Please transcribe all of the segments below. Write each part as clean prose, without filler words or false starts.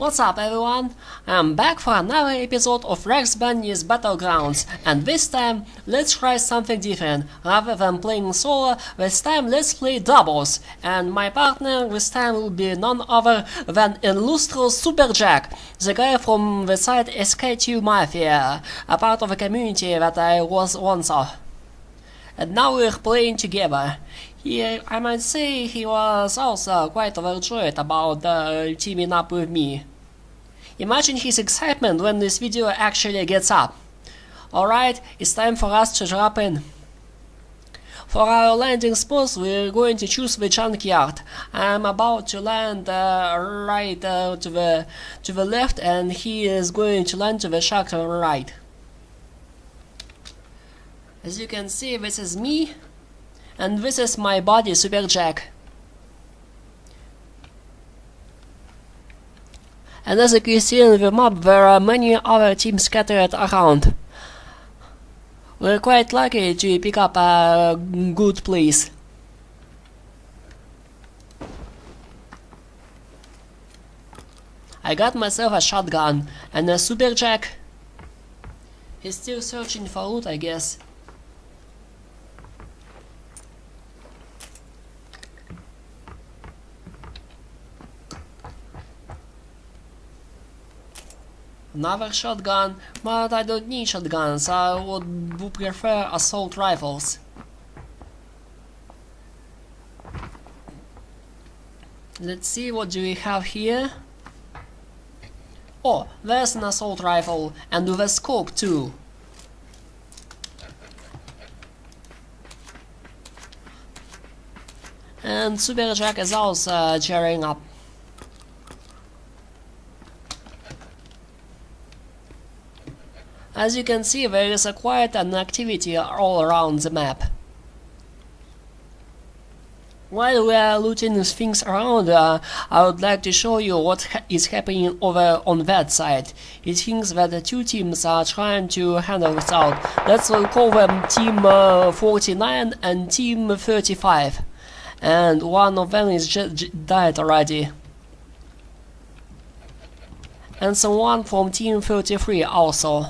What's up everyone? I'm back for another episode of FragsBunny's Battlegrounds, and this time let's try something different. Rather than playing solo, this time let's play doubles, and my partner this time will be none other than illustrious SuperJack, the guy from the site SC2 Mafia, a part of a community that I was once of. And now we're playing together. I might say he was also quite overjoyed about teaming up with me. Imagine his excitement when this video actually gets up. Alright, it's time for us to drop in. For our landing spots, we're going to choose the junkyard. I'm about to land right to the left, and he is going to land to the shack to the right. As you can see, this is me. And this is my body, SuperJack. And as you can see in the map, there are many other teams scattered around. We're quite lucky to pick up a good place. I got myself a shotgun and a SuperJack. He's still searching for loot, I guess. Another shotgun, but I don't need shotguns, I would prefer assault rifles. Let's see, what do we have here? Oh, there's an assault rifle, and with a scope too. And SuperJack is also cheering up. As you can see, there is a quiet and activity all around the map. While we are looting things around, I would like to show you what is happening over on that side. It seems that the two teams are trying to handle this out. Let's call them Team 49 and Team 35. And one of them is died already. And someone from Team 33 also.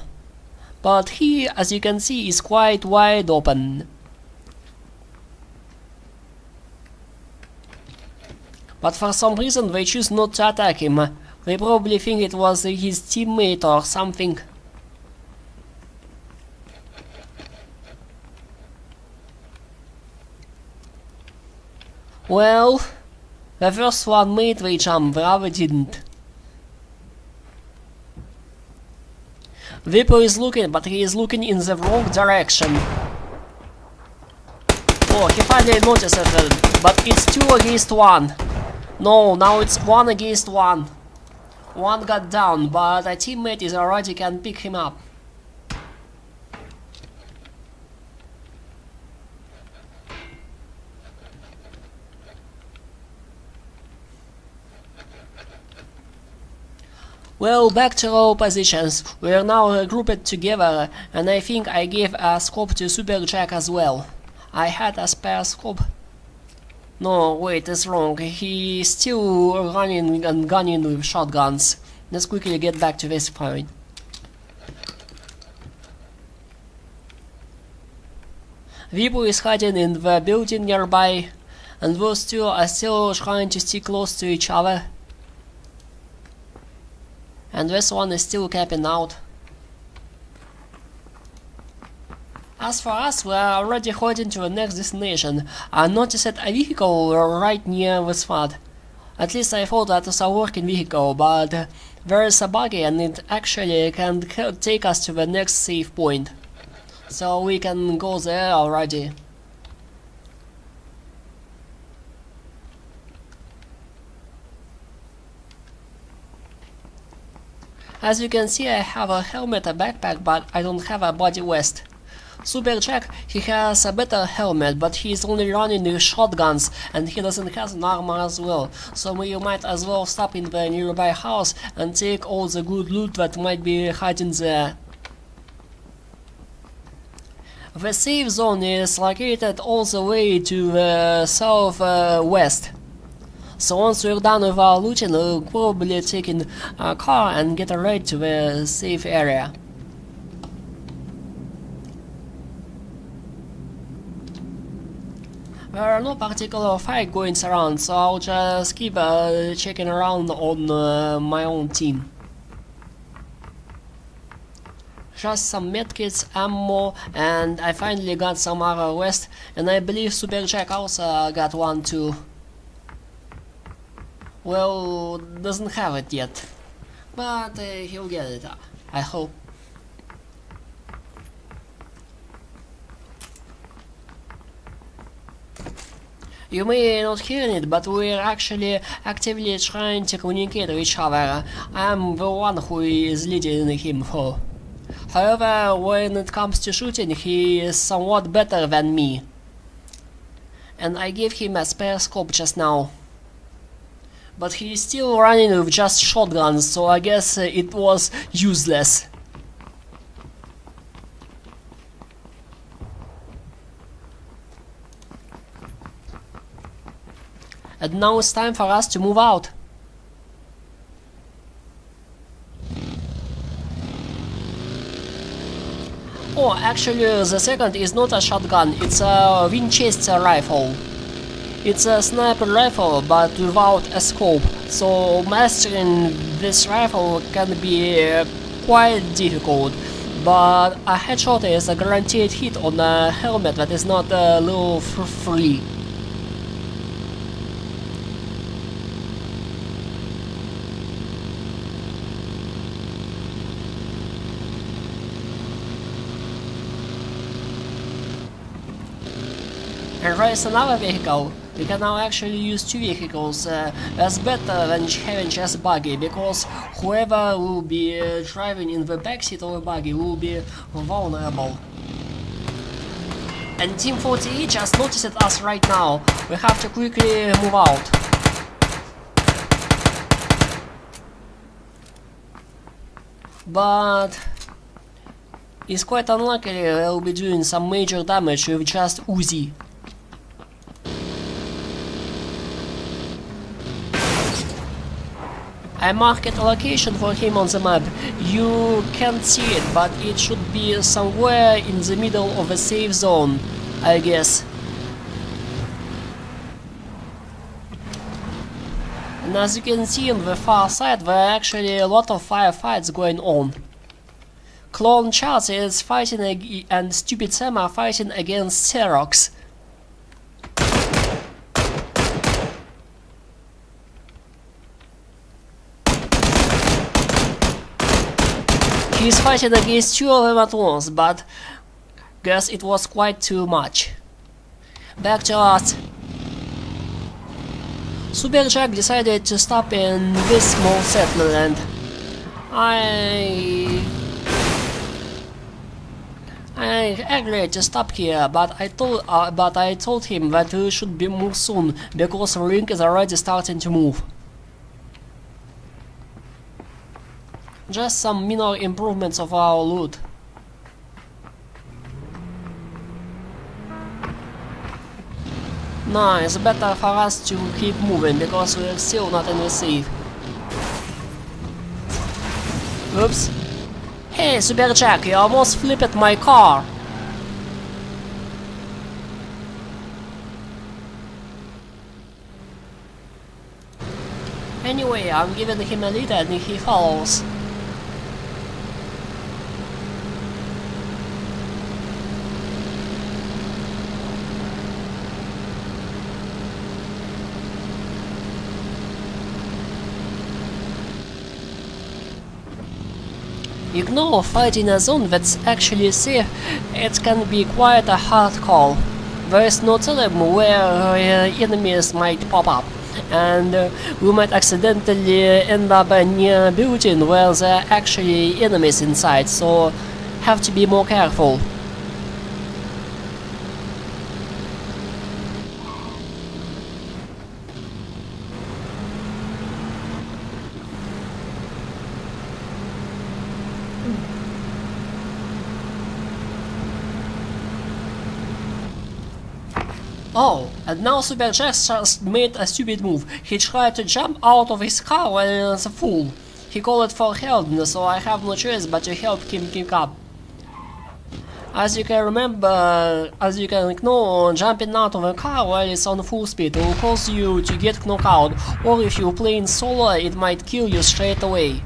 But he, as you can see, is quite wide open. But for some reason they choose not to attack him. They probably think it was his teammate or something. Well, the first one made the jump, the other didn't. Vipo is looking, but he is looking in the wrong direction. Oh, he finally noticed it, but it's 2 against 1. No, now it's 1 against 1. One got down, but a teammate is already can pick him up. Well, back to our positions. We are now grouped together, and I think I gave a scope to SuperJack as well. I had a spare scope. No, wait, that's wrong. He's still running and gunning with shotguns. Let's quickly get back to this point. Vipo is hiding in the building nearby, and those two are still trying to stick close to each other. And this one is still camping out. As for us, we are already heading to the next destination. I noticed a vehicle right near the spot. At least I thought that was a working vehicle, but there is a buggy and it actually can take us to the next safe point. So we can go there already. As you can see, I have a helmet, a backpack, but I don't have a body vest. SuperJack, he has a better helmet, but he's only running with shotguns, and he doesn't have an armor as well. So you might as well stop in the nearby house and take all the good loot that might be hiding there. The safe zone is located all the way to the southwest. So once we're done with our looting, we'll probably take in a car and get right to the safe area. There are no particular fight going around, so I'll just keep checking around on my own team. Just some medkits, ammo, and I finally got some armor vest, and I believe SuperJack also got one too. Well, doesn't have it yet, but he'll get it, I hope. You may not hear it, but we're actually actively trying to communicate with each other. I'm the one who is leading him though. However, when it comes to shooting, he is somewhat better than me. And I gave him a spare scope just now. But he's still running with just shotguns, so I guess it was useless. And now it's time for us to move out. Oh, actually the second is not a shotgun, it's a Winchester rifle. It's a sniper rifle but without a scope, so mastering this rifle can be quite difficult. But a headshot is a guaranteed hit on a helmet that is not low free. And raise another vehicle. We can now actually use two vehicles. That's better than having just a buggy, because whoever will be driving in the backseat of a buggy will be vulnerable. And Team 40 just noticed us right now. We have to quickly move out. But it's quite unlikely they'll be doing some major damage with just Uzi. I marked a location for him on the map. You can't see it, but it should be somewhere in the middle of a safe zone, I guess. And as you can see on the far side, there are actually a lot of firefights going on. Clone Charles is fighting and Stupid Sam are fighting against Xerox. He's fighting against two of them at once, but guess it was quite too much. Back to us. SuperJack decided to stop in this small settlement. I agreed to stop here, but I told him that we should be move soon because the ring is already starting to move. Just some minor improvements of our loot. No, it's better for us to keep moving because we're still not in the safe. Oops. Hey, SuperJack, you almost flipped my car. Anyway, I'm giving him a lead and he follows. Ignore fighting a zone that's actually safe. It can be quite a hard call. There is no telling where enemies might pop up, and we might accidentally end up near a building where there are actually enemies inside, so have to be more careful. Oh, and now SuperJack just made a stupid move. He tried to jump out of his car while as a fool. He called for help, so I have no choice but to help him pick up. As you can know, jumping out of a car while it's on full speed will cause you to get knocked out, or if you play in solo, it might kill you straight away.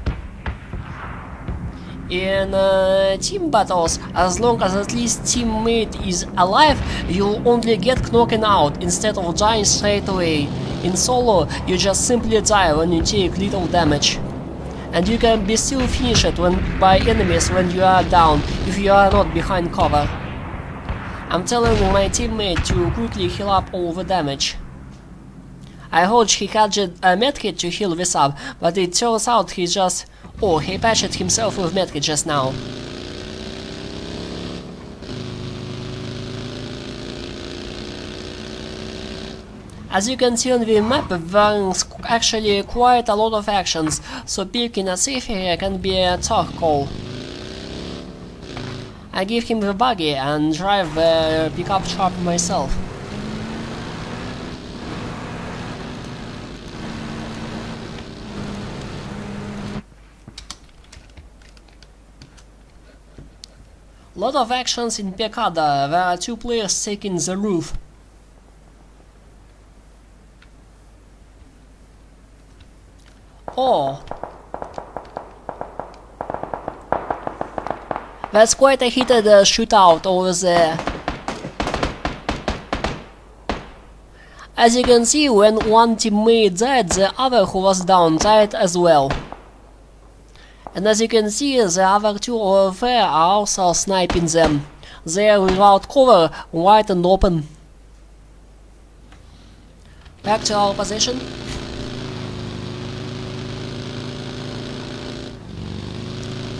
In team battles, as long as at least teammate is alive, you'll only get knocked out instead of dying straight away. In solo, you just simply die when you take little damage. And you can be still finished by enemies when you are down, if you are not behind cover. I'm telling my teammate to quickly heal up all the damage. I thought he had a medkit to heal this up, but it turns out he just... Oh, he patched himself with medkit just now. As you can see on the map, there's actually quite a lot of actions, so picking a safe area can be a tough call. I give him the buggy and drive the pickup truck myself. Lot of actions in Pekada. There are two players taking the roof. Oh, that's quite a heated shootout over there. As you can see, when one teammate died, the other who was down died as well. And as you can see, the other two over there are also sniping them. They are without cover, wide and open. Back to our position.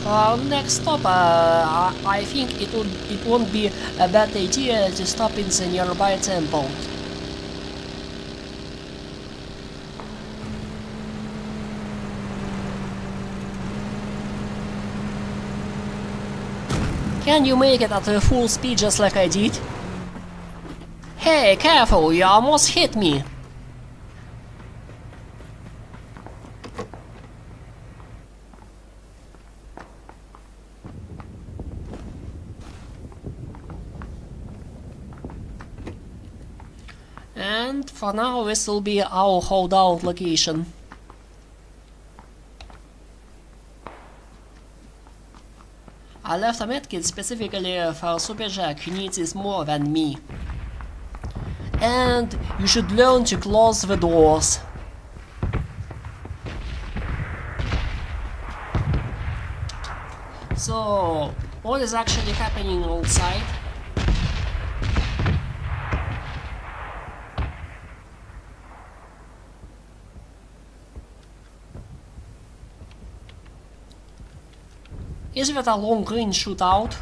For our next stop, I think it won't be a bad idea to stop in the nearby temple. Can you make it at a full speed just like I did? Hey, careful, you almost hit me! And for now this will be our holdout location. I left a medkit specifically for SuperJack, who needs it more than me. And you should learn to close the doors. So, what is actually happening outside? Is it a long-range shootout?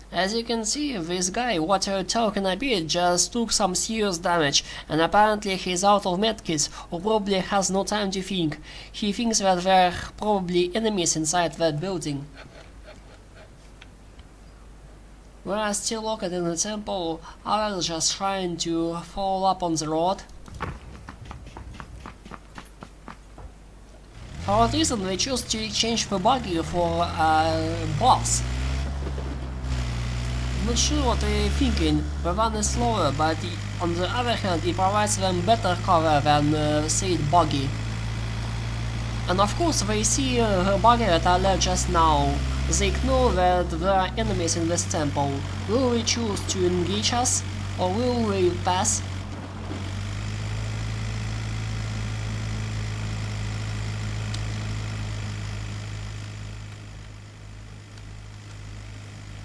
As you can see, this guy, what you're talking about, just took some serious damage, and apparently he's out of medkits, or probably has no time to think. He thinks that there are probably enemies inside that building. We are still locked in the temple, others just trying to follow up on the road. For what reason they chose to exchange the buggy for a boss? I'm not sure what they're thinking. The one is slower, but on the other hand it provides them better cover than said buggy. And of course they see the buggy that I left just now. They know that there are enemies in this temple. Will we choose to engage us, or will we pass?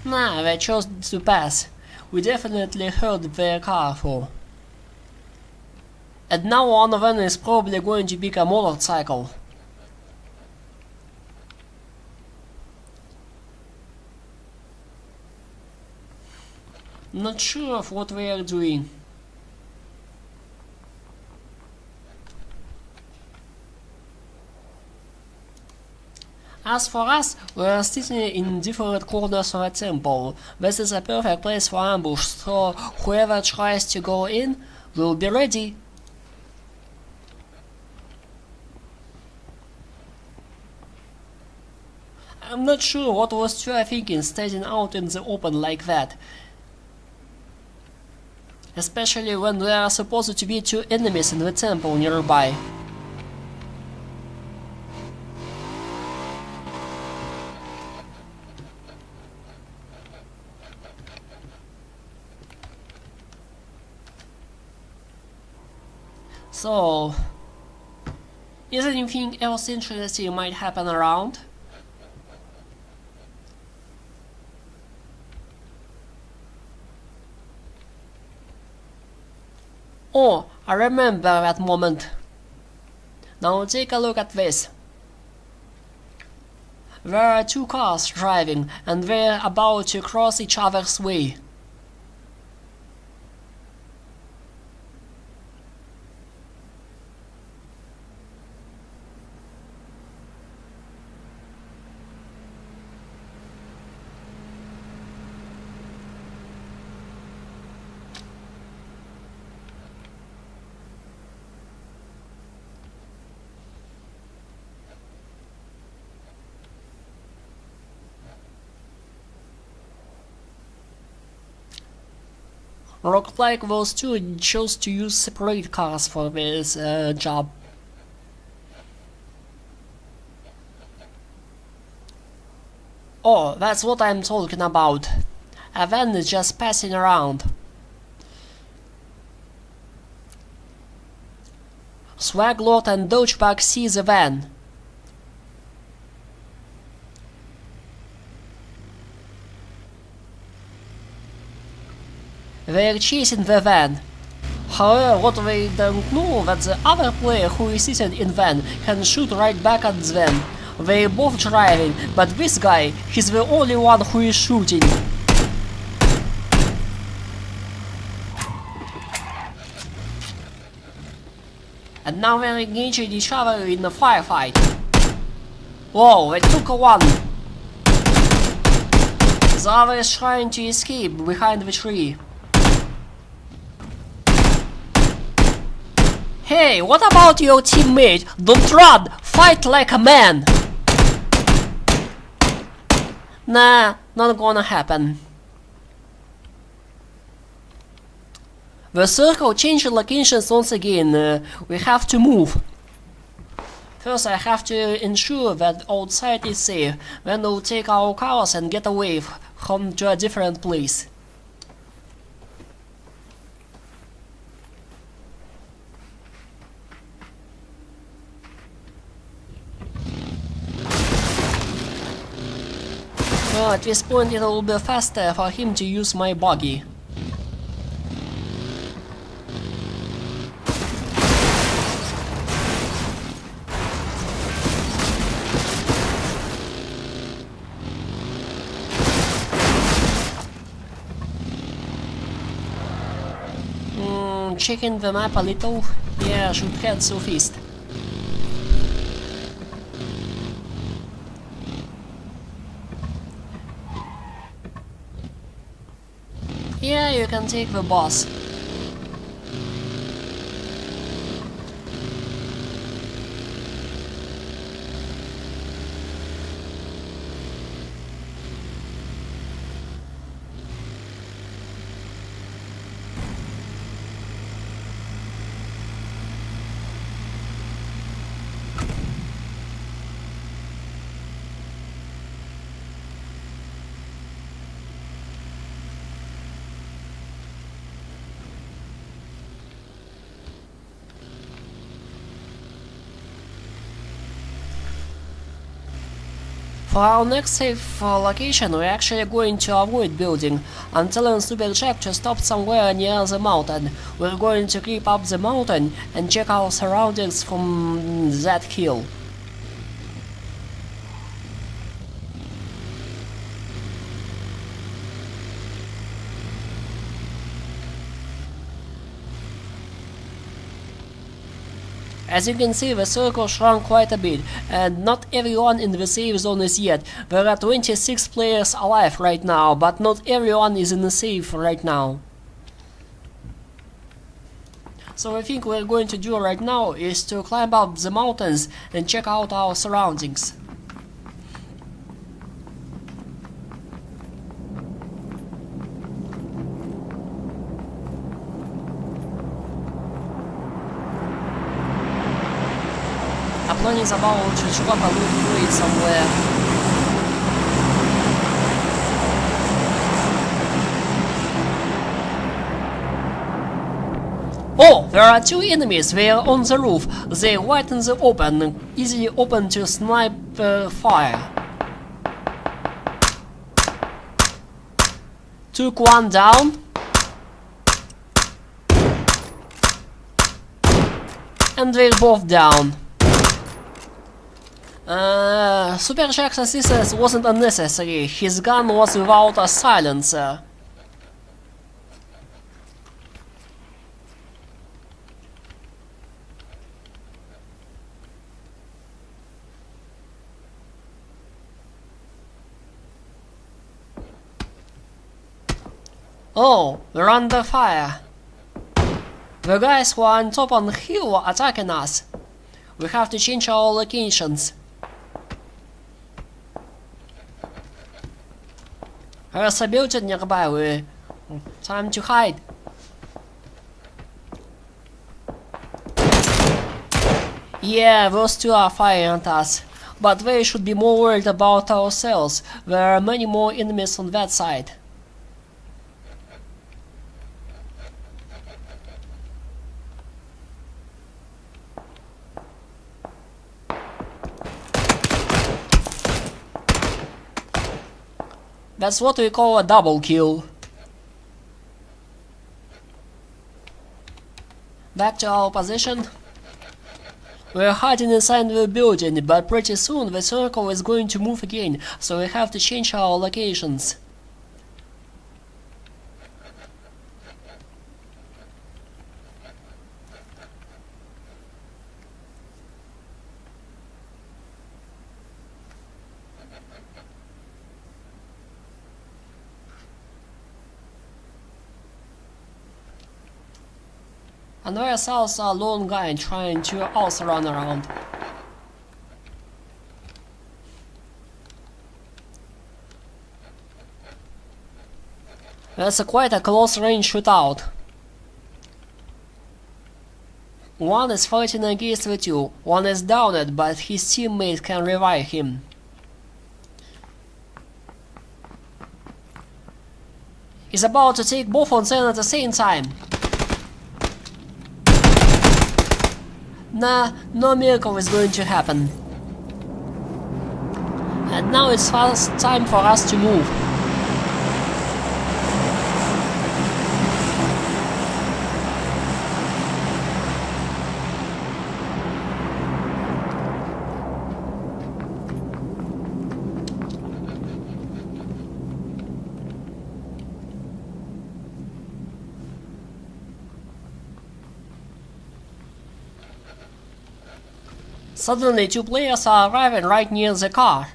Nah, they chose to pass. We definitely heard their car for. And now one of them is probably going to pick a motorcycle. Not sure of what we are doing. As for us, we are sitting in different corners of a temple. This is a perfect place for ambush, so whoever tries to go in will be ready. I'm not sure what was Tua thinking standing out in the open like that. Especially when there are supposed to be 2 enemies in the temple nearby. So, is anything else interesting might happen around? Oh, I remember that moment. Now take a look at this. There are 2 cars driving, and they're about to cross each other's way. Looked like those 2 chose to use separate cars for this job. Oh, that's what I'm talking about. A van is just passing around. Swaglord and Dodgebug see the van. They're chasing the van. However, what they don't know that the other player who is sitting in van can shoot right back at them. They're both driving, but this guy, he's the only one who is shooting. And now they're engaging each other in a firefight. Whoa, they took one. The other is trying to escape behind the tree. Hey, what about your teammate? Don't run! Fight like a man! Nah, not gonna happen. The circle changed locations once again. We have to move. First I have to ensure that outside is safe. Then we'll take our cars and get away from to a different place. Well, at this point it will be faster for him to use my buggy. Checking the map a little. Yeah, should head southeast. Yeah, you can take the bus. For our next safe location, we're actually going to avoid building. I'm telling SuperJack to stop somewhere near the mountain. We're going to creep up the mountain and check our surroundings from that hill. As you can see, the circle shrunk quite a bit, and not everyone in the safe zone is yet. There are 26 players alive right now, but not everyone is in the safe right now. So I think we're going to do right now is to climb up the mountains and check out our surroundings. A plan is about to drop a loot crate somewhere. Oh, there are two enemies. They are on the roof. They are right in the open, easily open to snipe fire. Took one down. And they're both down. SuperJack's assistance wasn't unnecessary. His gun was without a silencer. Oh, we're under fire. The guys who are on top on the hill are attacking us. We have to change our locations. There's a building nearby. Time to hide. Yeah, those two are firing at us. But they should be more worried about ourselves. There are many more enemies on that side. That's what we call a double kill. Back to our position. We're hiding inside the building, but pretty soon the circle is going to move again, so we have to change our locations. And there's also a lone guy trying to also run around. That's quite a close range shootout. One is fighting against the two, one is downed, but his teammate can revive him. He's about to take both on them at the same time. Nah, no miracle is going to happen. And now it's fast time for us to move. Suddenly, two players are arriving right near the car.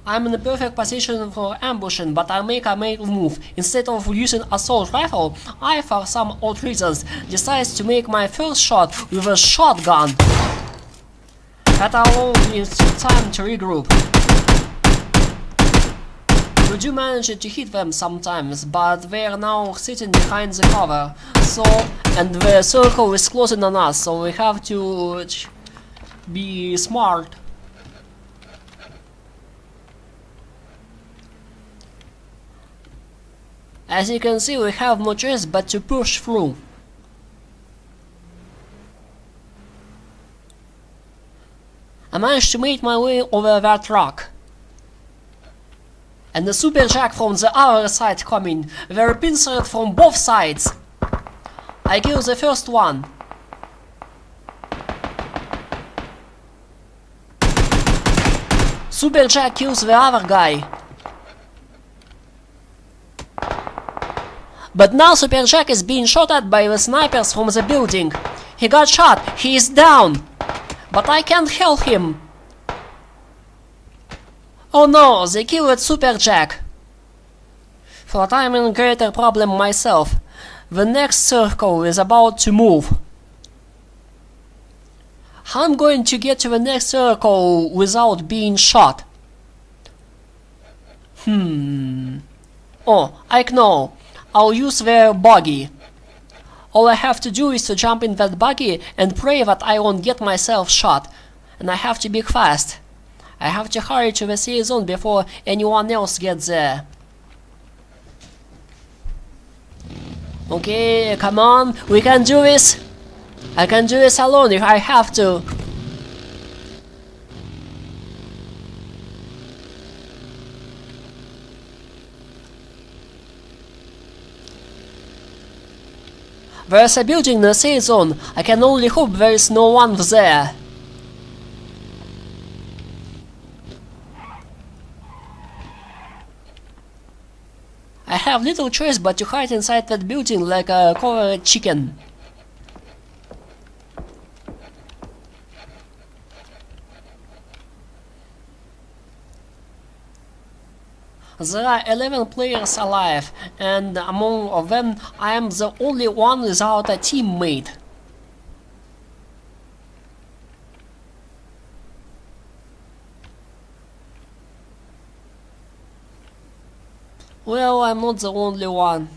I'm in the perfect position for ambushing, but I make a move. Instead of using assault rifle, I, for some odd reasons, decides to make my first shot with a shotgun. That allows me time to regroup. We do manage to hit them sometimes, but they are now sitting behind the cover. And the circle is closing on us, so we have to be smart. As you can see, we have no choice but to push through. I managed to make my way over that rock. And the SuperJack from the other side coming. They're pincered from both sides. I kill the first one. SuperJack kills the other guy. But now SuperJack is being shot at by the snipers from the building. He got shot. He is down. But I can't help him. Oh no, they killed SuperJack. But I'm in greater problem myself. The next circle is about to move. How I'm going to get to the next circle without being shot? Oh, I know. I'll use their buggy. All I have to do is to jump in that buggy and pray that I won't get myself shot. And I have to be fast. I have to hurry to the safe zone before anyone else gets there. Okay, come on, we can do this. I can do this alone if I have to. There's a building in the safe zone. I can only hope there is no one there. I have little choice but to hide inside that building like a covered chicken. There are 11 players alive, and among of them I am the only one without a teammate. Well, I'm not the only one.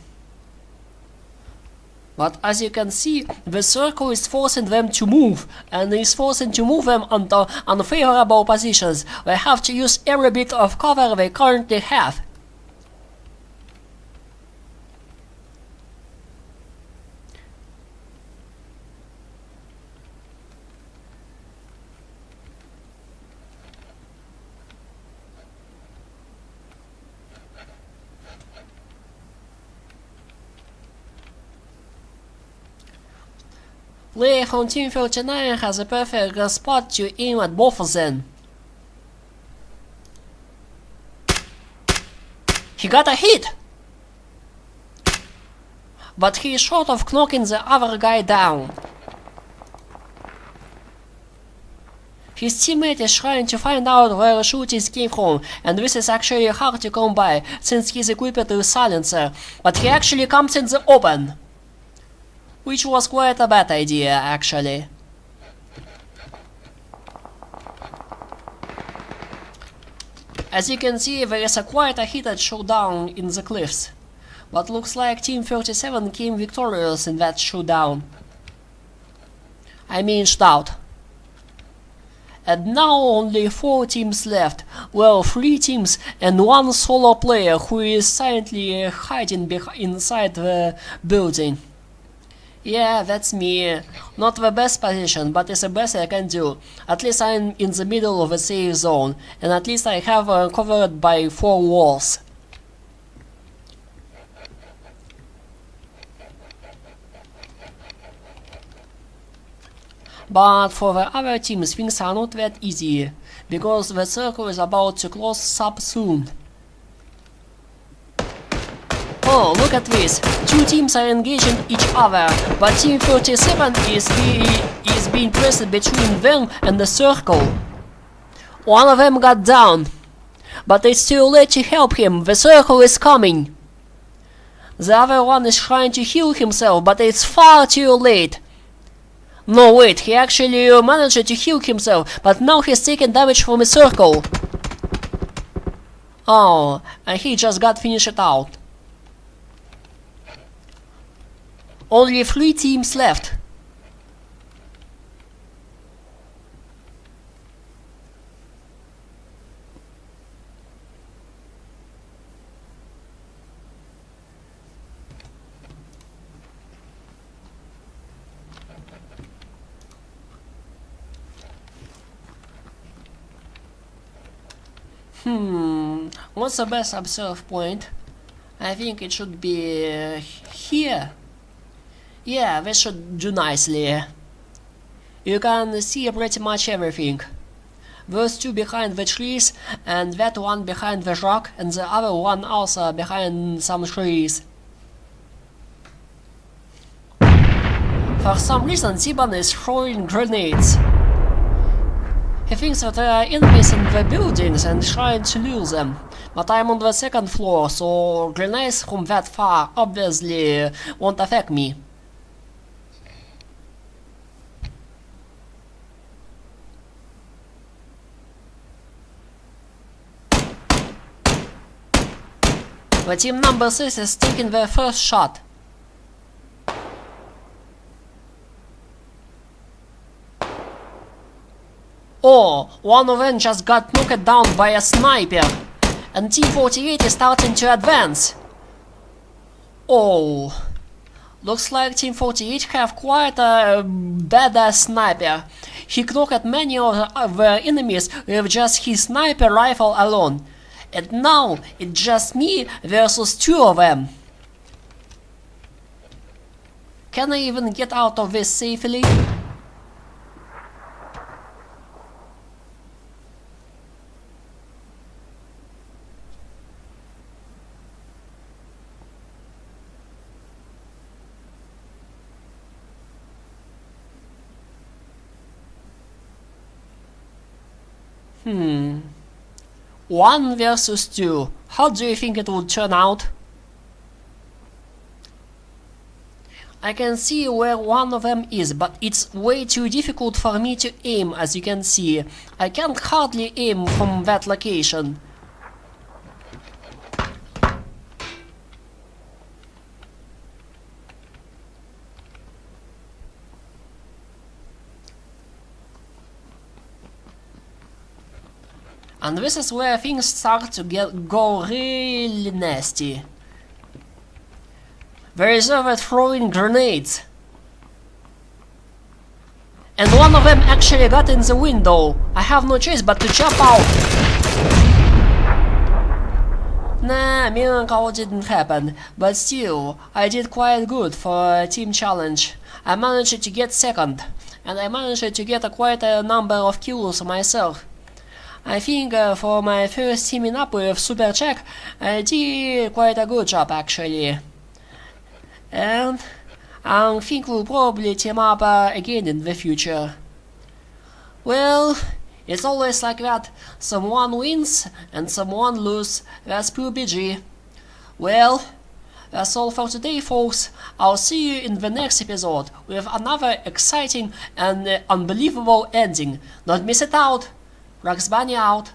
But as you can see, the circle is forcing them to move, and is forcing to move them onto unfavorable positions. They have to use every bit of cover they currently have. Player from Team 39 has a perfect spot to aim at both of them. He got a hit! But he is short of knocking the other guy down. His teammate is trying to find out where the shootings came from, and this is actually hard to come by since he's equipped with a silencer, but he actually comes in the open. Which was quite a bad idea, actually. As you can see, there is quite a heated showdown in the cliffs, but looks like Team 37 came victorious in that showdown. I mean shootout. And now only 4 teams left, well 3 teams and 1 solo player who is silently hiding inside the building. Yeah, that's me. Not the best position, but it's the best I can do. At least I'm in the middle of a safe zone, and at least I have covered by 4 walls. But for the other teams things are not that easy, because the circle is about to close up soon. Oh, look at this! 2 teams are engaging each other, but Team 37 is being pressed between them and the circle. One of them got down, but it's too late to help him, the circle is coming. The other one is trying to heal himself, but it's far too late. No, wait, he actually managed to heal himself, but now he's taking damage from a circle. Oh, and he just got finished out. Only 3 teams left. What's the best observe point? I think it should be here. Yeah, this should do nicely. You can see pretty much everything. Those 2 behind the trees, and that one behind the rock, and the other one also behind some trees. For some reason, T-Bunny is throwing grenades. He thinks that there are enemies in the buildings and trying to lure them. But I'm on the second floor, so grenades from that far obviously won't affect me. The team number 6 is taking their first shot. Oh, one of them just got knocked down by a sniper, and Team 48 is starting to advance. Oh, looks like Team 48 have quite a badass sniper. He knocked many of the enemies with just his sniper rifle alone. And now it's just me versus 2 of them. Can I even get out of this safely? One versus 2. How do you think it would turn out? I can see where one of them is, but it's way too difficult for me to aim, as you can see. I can't hardly aim from that location. And this is where things start to go really nasty. There is over throwing grenades. And one of them actually got in the window. I have no choice but to jump out. Nah, miracle didn't happen, but still, I did quite good for a team challenge. I managed to get second, and I managed to get quite a number of kills myself. I think for my first teaming up with SuperJack, I did quite a good job actually. And I think we'll probably team up again in the future. Well, it's always like that. Someone wins and someone loses. That's pure BG. Well, that's all for today, folks. I'll see you in the next episode with another exciting and unbelievable ending. Don't miss it out. Frags Bunny out.